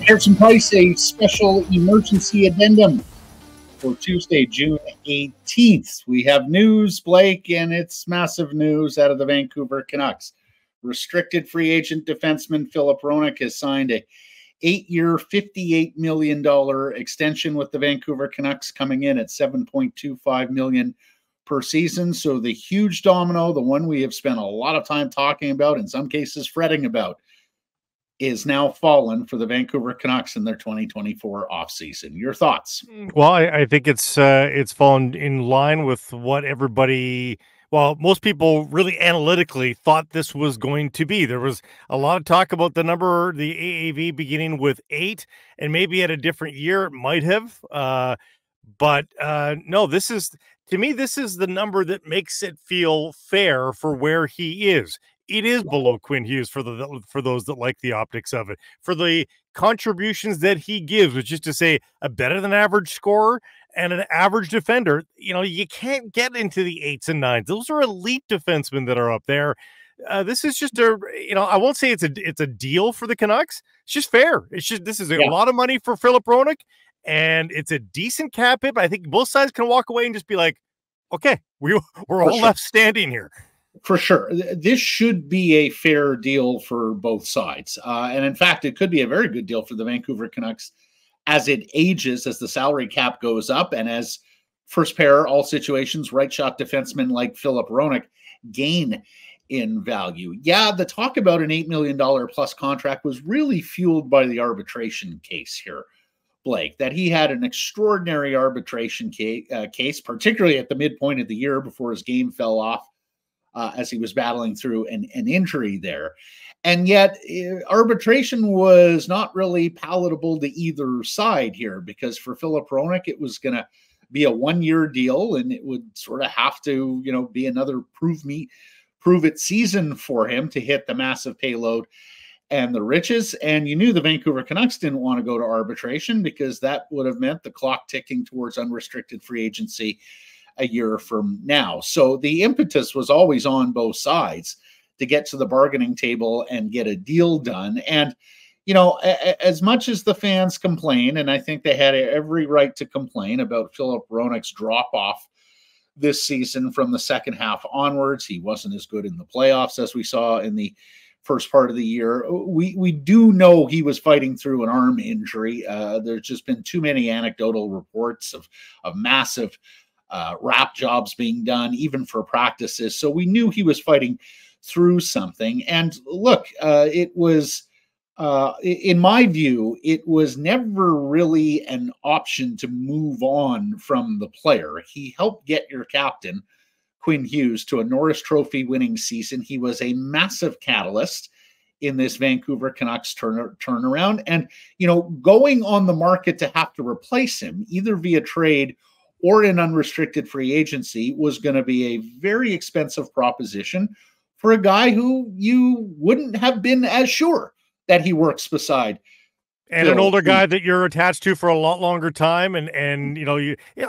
Sekeres Price, a special emergency addendum for Tuesday, June 18th. We have news, Blake, and it's massive news out of the Vancouver Canucks. Restricted free agent defenseman Filip Hronek has signed a 8-year, $58 million extension with the Vancouver Canucks, coming in at $7.25 million per season. So the huge domino, the one we have spent a lot of time talking about, in some cases fretting about, is now fallen for the Vancouver Canucks in their 2024 offseason. Your thoughts? Well, I think it's fallen in line with what everybody, well, most people really analytically thought this was going to be. There was a lot of talk about the number, the AAV beginning with 8, and maybe at a different year it might have. But no, this is, to me, this is the number that makes it feel fair for where he is. It is below Quinn Hughes for those that like the optics of it, for the contributions that he gives, which is to say a better than average scorer and an average defender. You know, you can't get into the 8s and 9s. Those are elite defensemen that are up there. This is just a, I won't say it's a deal for the Canucks. It's just fair. It's just, this is a lot of money for Filip Hronek, and it's a decent cap hit. But I think both sides can walk away and just be like, okay, we're all left standing here. For sure. This should be a fair deal for both sides. And in fact, it could be a very good deal for the Vancouver Canucks as it ages, as the salary cap goes up, and as first pair, all situations, right shot defensemen like Filip Hronek gain in value. Yeah, the talk about an $8 million plus contract was really fueled by the arbitration case here, Blake, that he had an extraordinary arbitration case, particularly at the midpoint of the year before his game fell off. As he was battling through an injury there. And yet arbitration was not really palatable to either side here, because for Filip Hronek, it was going to be a 1-year deal, and it would sort of have to, be another prove it season for him to hit the massive payload and the riches. And you knew the Vancouver Canucks didn't want to go to arbitration, because that would have meant the clock ticking towards unrestricted free agency a year from now. So the impetus was always on both sides to get to the bargaining table and get a deal done. And, as much as the fans complain, and I think they had every right to complain about Filip Hronek's drop-off this season from the second half onwards, he wasn't as good in the playoffs as we saw in the first part of the year. We do know he was fighting through an arm injury. There's just been too many anecdotal reports of massive wrap jobs being done, even for practices. So we knew he was fighting through something. And look, it was, in my view, it was never really an option to move on from the player. He helped get your captain, Quinn Hughes, to a Norris Trophy winning season. He was a massive catalyst in this Vancouver Canucks turnaround. And, going on the market to have to replace him, either via trade or in unrestricted free agency, was going to be a very expensive proposition for a guy who you wouldn't have been as sure that he works beside. And an older guy that you're attached to for a lot longer time. And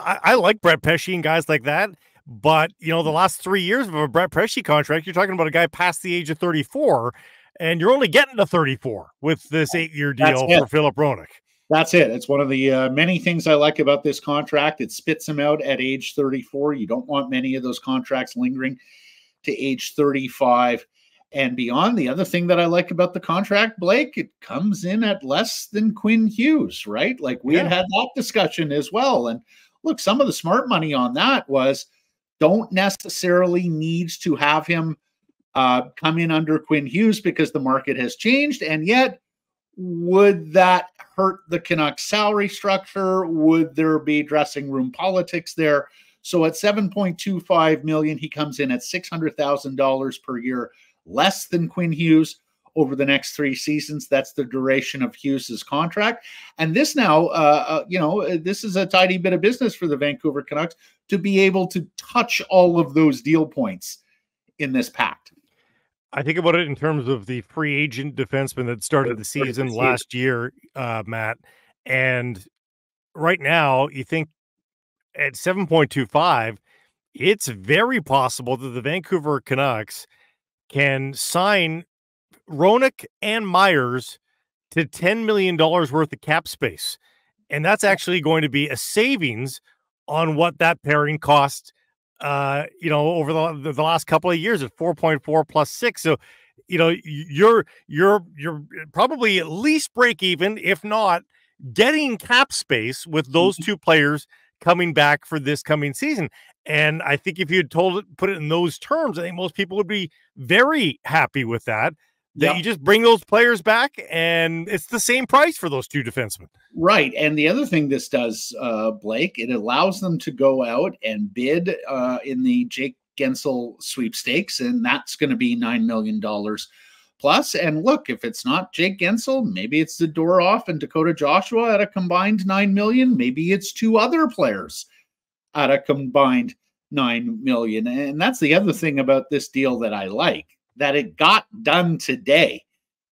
I like Brett Pesce and guys like that. But, the last 3 years of a Brett Pesce contract, you're talking about a guy past the age of 34, and you're only getting to 34 with this 8-year deal for Filip Hronek. That's it. It's one of the many things I like about this contract. It spits him out at age 34. You don't want many of those contracts lingering to age 35 and beyond. The other thing that I like about the contract, Blake, it comes in at less than Quinn Hughes, right? Like we had that discussion as well. And look, some of the smart money on that was don't necessarily need to have him come in under Quinn Hughes because the market has changed. And yet, would that hurt the Canucks salary structure? Would there be dressing room politics there? So at $7.25 million, he comes in at $600,000 per year, less than Quinn Hughes over the next 3 seasons. That's the duration of Hughes's contract. And this now, this is a tidy bit of business for the Vancouver Canucks to be able to touch all of those deal points in this pact. I think about it in terms of the free agent defenseman that started the season last year, Matt. And right now, you think at 7.25, it's very possible that the Vancouver Canucks can sign Hronek and Myers to $10 million worth of cap space. And that's actually going to be a savings on what that pairing cost, over the last couple of years at 4.4 plus 6. So, you're probably at least break even, if not getting cap space with those two players coming back for this coming season. And I think if you had put it in those terms, I think most people would be very happy with that. You just bring those players back and it's the same price for those two defensemen. Right. And the other thing this does, Blake, it allows them to go out and bid in the Jake Gensel sweepstakes, and that's going to be $9 million plus. And look, if it's not Jake Gensel, maybe it's Zadorov and Dakota Joshua at a combined $9 million. Maybe it's two other players at a combined $9 million. And that's the other thing about this deal that I like, that it got done today,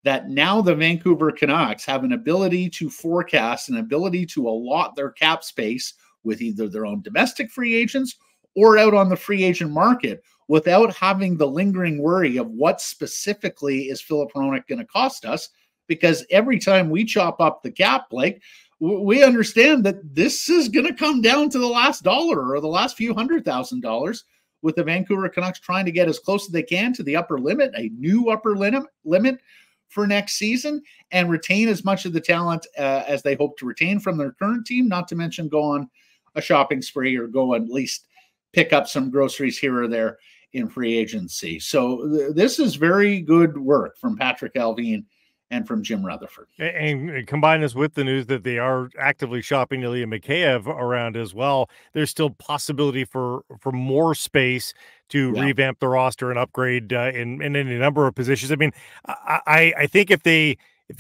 that now the Vancouver Canucks have an ability to forecast, an ability to allot their cap space with either their own domestic free agents or out on the free agent market without having the lingering worry of what specifically is Filip Hronek going to cost us. Because every time we chop up the cap, Blake, we understand that this is going to come down to the last dollar or the last few $100,000, with the Vancouver Canucks trying to get as close as they can to the upper limit, a new upper limit for next season, and retain as much of the talent as they hope to retain from their current team, not to mention go on a shopping spree or go at least pick up some groceries here or there in free agency. So this is very good work from Patrick Allvin and from Jim Rutherford. And combine this with the news that they are actively shopping Ilya Mikheyev around as well. There's still possibility for more space to revamp the roster and upgrade in any number of positions. I mean, I think if they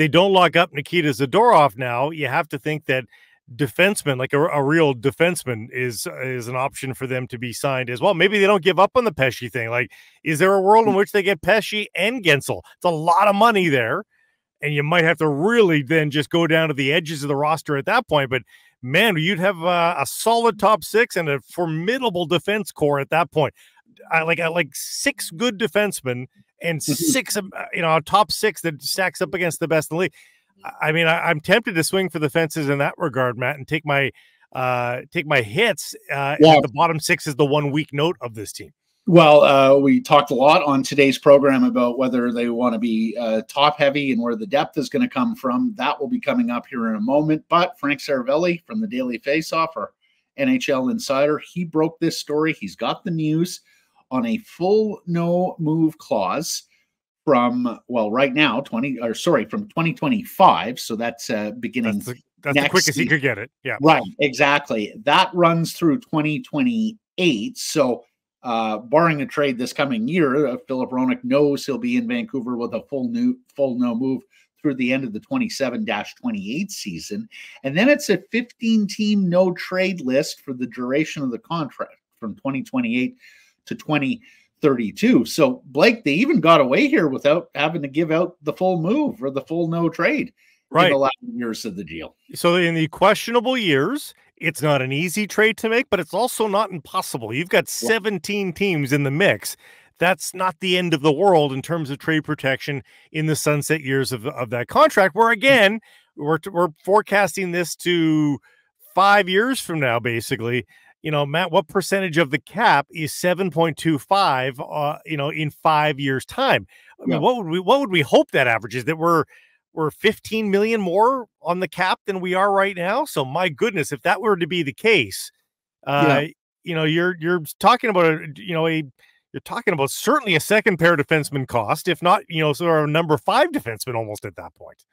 don't lock up Nikita Zadorov now, you have to think that defenseman, like a real defenseman, is an option for them to be signed as well. Maybe they don't give up on the Pesce thing. Like, is there a world in which they get Pesce and Gensel? It's a lot of money there. And you might have to really then just go down to the edges of the roster at that point. But, man, you'd have a solid top six and a formidable defense core at that point. I like six good defensemen and six, a top six that stacks up against the best in the league. I mean, I'm tempted to swing for the fences in that regard, Matt, and take my hits. The bottom six is the 1 week note of this team. Well, we talked a lot on today's program about whether they want to be top heavy and where the depth is going to come from. That will be coming up here in a moment. But Frank Saravelli from the Daily Faceoff, our NHL insider, he broke this story. He's got the news on a full no move clause from, right now, from 2025. So that's beginning. That's the quickest he could get it. Yeah, right. Exactly. That runs through 2028. So, barring a trade this coming year, Filip Hronek knows he'll be in Vancouver with a full no move through the end of the 27-28 season. And then it's a 15-team no trade list for the duration of the contract from 2028 to 2032. So, Blake, they even got away here without having to give out the full move or the full no trade in the last years of the deal. So in the questionable years, it's not an easy trade to make, but it's also not impossible. You've got 17 teams in the mix. That's not the end of the world in terms of trade protection in the sunset years of that contract, where, again, we're forecasting this to 5 years from now, basically. Matt, what percentage of the cap is 7.25, in 5 years' time? I mean, what would we hope that average is? That we're 15 million more on the cap than we are right now. So my goodness, if that were to be the case, you're talking about you're talking about certainly a second pair defenseman cost, if not, sort of a number 5 defenseman almost at that point.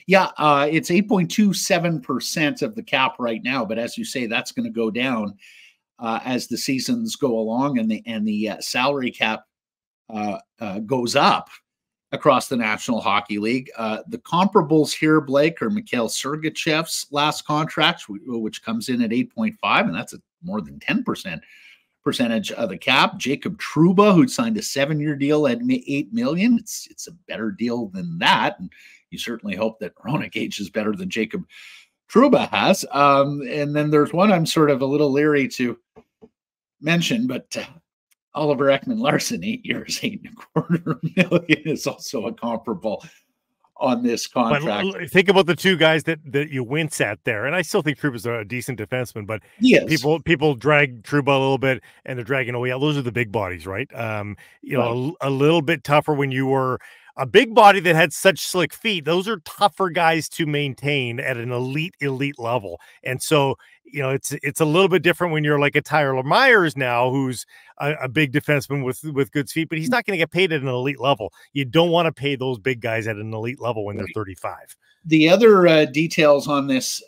Yeah, it's 8.27% of the cap right now, but as you say, that's going to go down as the seasons go along and the salary cap goes up across the National Hockey League. The comparables here, Blake, are Mikhail Sergachev's last contract, which comes in at 8.5, and that's more than 10% percentage of the cap. Jacob Trouba, who'd signed a 7-year deal at $8 million. It's a better deal than that, and you certainly hope that Hronek ages better than Jacob Trouba has. And then there's one I'm sort of a little leery to mention, but Oliver Ekman-Larsson, 8 years, $8.25 million is also a comparable on this But contract. think about the two guys that you wince at there, and I still think Trouba's a decent defenseman, but He is. people drag Trouba a little bit, and they're dragging away. Those are the big bodies, right? A little bit tougher when you were a big body that had such slick feet. Those are tougher guys to maintain at an elite level, and so it's a little bit different when you're like a Tyler Myers now, who's a big defenseman with good feet, but he's not going to get paid at an elite level. You don't want to pay those big guys at an elite level when they're 35. The other details on this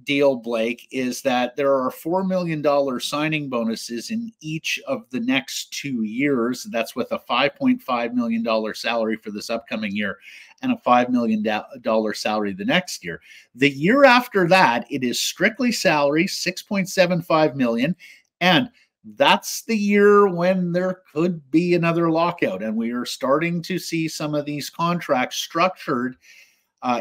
deal, Blake, is that there are $4 million signing bonuses in each of the next 2 years. That's with a $5.5 million salary for this upcoming year and a $5 million salary the next year. The year after that, it is strictly salary, $6.75 million. And that's the year when there could be another lockout. And we are starting to see some of these contracts structured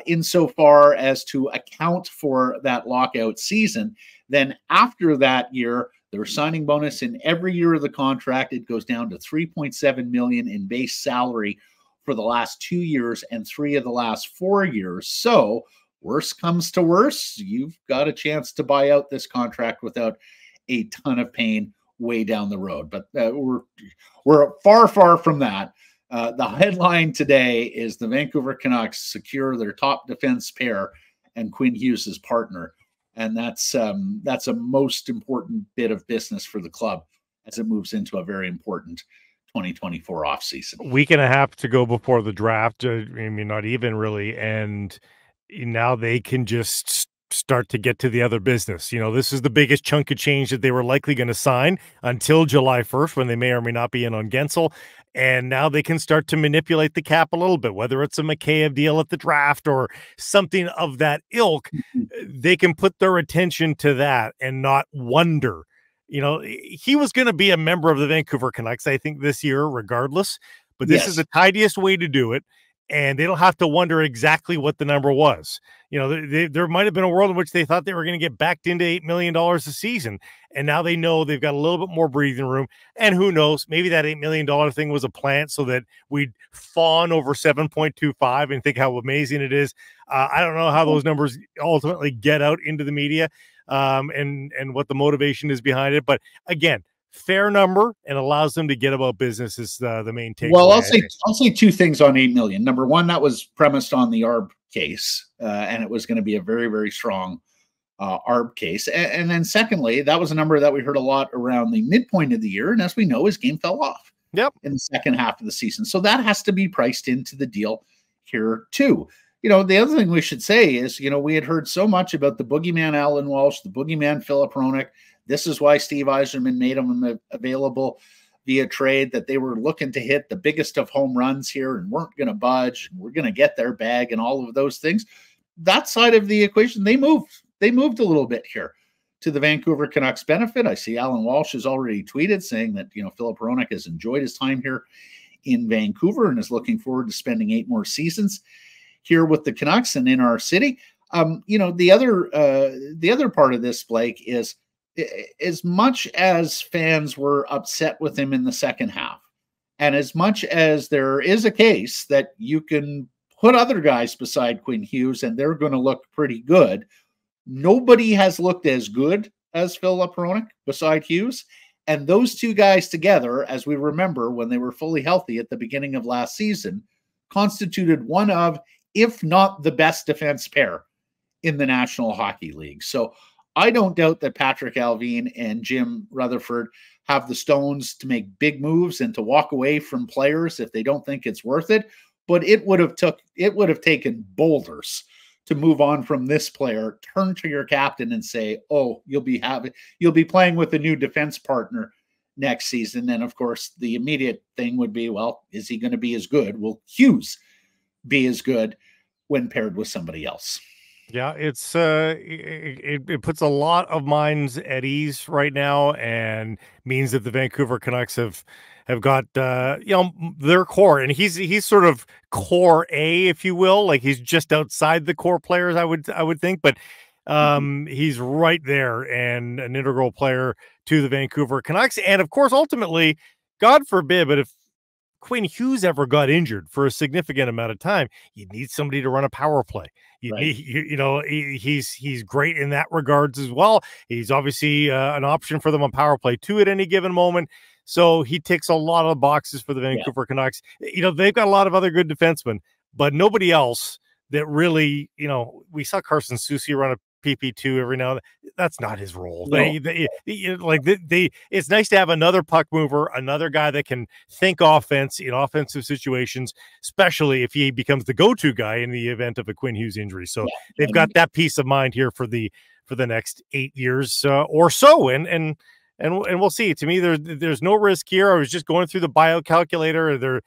insofar as to account for that lockout season. Then after that year, there's signing bonus in every year of the contract. It goes down to $3.7 million in base salary for the last 2 years and 3 of the last 4 years. So worst comes to worst, you've got a chance to buy out this contract without a ton of pain way down the road. But we're far from that. The headline today is the Vancouver Canucks secure their top defense pair and Quinn Hughes' partner. And that's a most important bit of business for the club as it moves into a very important 2024 offseason. Week and a half to go before the draft. I mean, not even really. And now they can just start to get to the other business. This is the biggest chunk of change that they were likely going to sign until July 1st, when they may or may not be in on Gensel. And now they can start to manipulate the cap a little bit, whether it's a Mikheyev deal at the draft or something of that ilk. They can put their attention to that and not wonder. He was going to be a member of the Vancouver Canucks, I think, this year, regardless. But this is the tidiest way to do it. And they don't have to wonder exactly what the number was. There might have been a world in which they thought they were going to get backed into $8 million a season. And now they know they've got a little bit more breathing room. And who knows, maybe that $8 million thing was a plant so that we'd fawn over 7.25 and think how amazing it is. I don't know how those numbers ultimately get out into the media and what the motivation is behind it. But again, fair number and allows them to get about business is the main takeaway. Well, I'll say 2 things on 8 million. Number one, that was premised on the ARB case, and it was going to be a very, very strong ARB case. And then secondly, that was a number that we heard a lot around the midpoint of the year, and as we know, his game fell off in the second half of the season. So that has to be priced into the deal here too. The other thing we should say is, we had heard so much about the boogeyman Alan Walsh, the boogeyman Filip Hronek. This is why Steve Yzerman made him available via trade, that they were looking to hit the biggest of home runs here and weren't going to budge. And we're going to get their bag and all of those things. That side of the equation, they moved a little bit here to the Vancouver Canucks benefit. I see Alan Walsh has already tweeted saying that, Filip Hronek has enjoyed his time here in Vancouver and is looking forward to spending 8 more seasons here with the Canucks and in our city. The other part of this, Blake, is as much as fans were upset with him in the second half, and as much as there is a case that you can put other guys beside Quinn Hughes and they're going to look pretty good, nobody has looked as good as Filip Hronek beside Hughes. And those two guys together, as we remember when they were fully healthy at the beginning of last season, constituted one of, if not the best defense pair in the National Hockey League. So I don't doubt that Patrick Allvin and Jim Rutherford have the stones to make big moves and to walk away from players if they don't think it's worth it. But it would have taken boulders to move on from this player. Turn to your captain and say, "Oh, you'll be playing with a new defense partner next season." And of course, the immediate thing would be, well, is he going to be as good? Will Hughes be as good when paired with somebody else? Yeah, it's it puts a lot of minds at ease right now, and means that the Vancouver Canucks have got their core, and he's sort of core A, if you will, like he's just outside the core players, I would think, but he's right there and an integral player to the Vancouver Canucks, and of course, ultimately, God forbid, but if Quinn Hughes ever got injured for a significant amount of time, you need somebody to run a power play. You Right. need, he's great in that regards as well. He's obviously an option for them on power play 2 at any given moment. So he ticks a lot of boxes for the Vancouver Canucks. They've got a lot of other good defensemen, but nobody else that really, we saw Carson Soucy run a PP2 every now and then. That's not his role. No. It's nice to have another puck mover, another guy that can think offense in offensive situations, especially if he becomes the go-to guy in the event of a Quinn Hughes injury. So they've got that peace of mind here for the next 8 years or so. And we'll see. To me, there's no risk here. I was just going through the buyout calculator.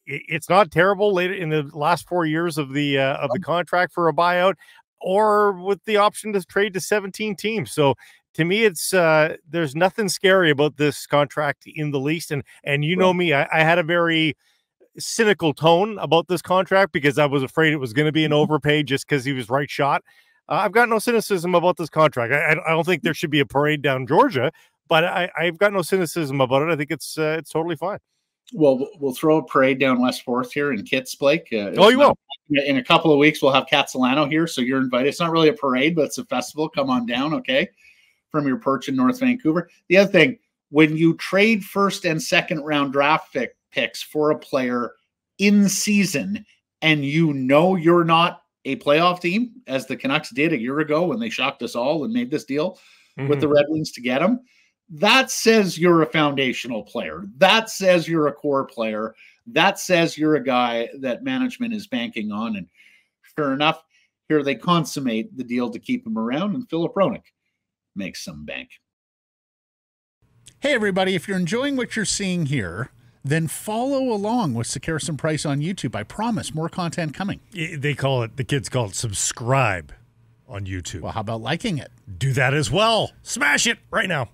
It's not terrible later in the last 4 years of the contract for a buyout, or with the option to trade to 17 teams. So to me, it's there's nothing scary about this contract in the least. And you know me, I had a very cynical tone about this contract because I was afraid it was going to be an overpay just because he was right shot. I've got no cynicism about this contract. I don't think there should be a parade down Georgia, but I've got no cynicism about it. I think it's totally fine. Well, we'll throw a parade down West 4th here in Kitts, Blake. You will. In a couple of weeks, we'll have Catsalano here, so you're invited. It's not really a parade, but it's a festival. Come on down, okay, from your perch in North Vancouver. The other thing, when you trade first and second round draft picks for a player in season and you're not a playoff team, as the Canucks did a year ago when they shocked us all and made this deal with the Red Wings to get him, that says you're a foundational player. That says you're a core player. That says you're a guy that management is banking on. And sure enough, here they consummate the deal to keep him around, and Filip Hronek makes some bank. Hey, everybody, if you're enjoying what you're seeing here, then follow along with Sekeres Price on YouTube. I promise more content coming. The kids call it subscribe on YouTube. Well, how about liking it? Do that as well. Smash it right now.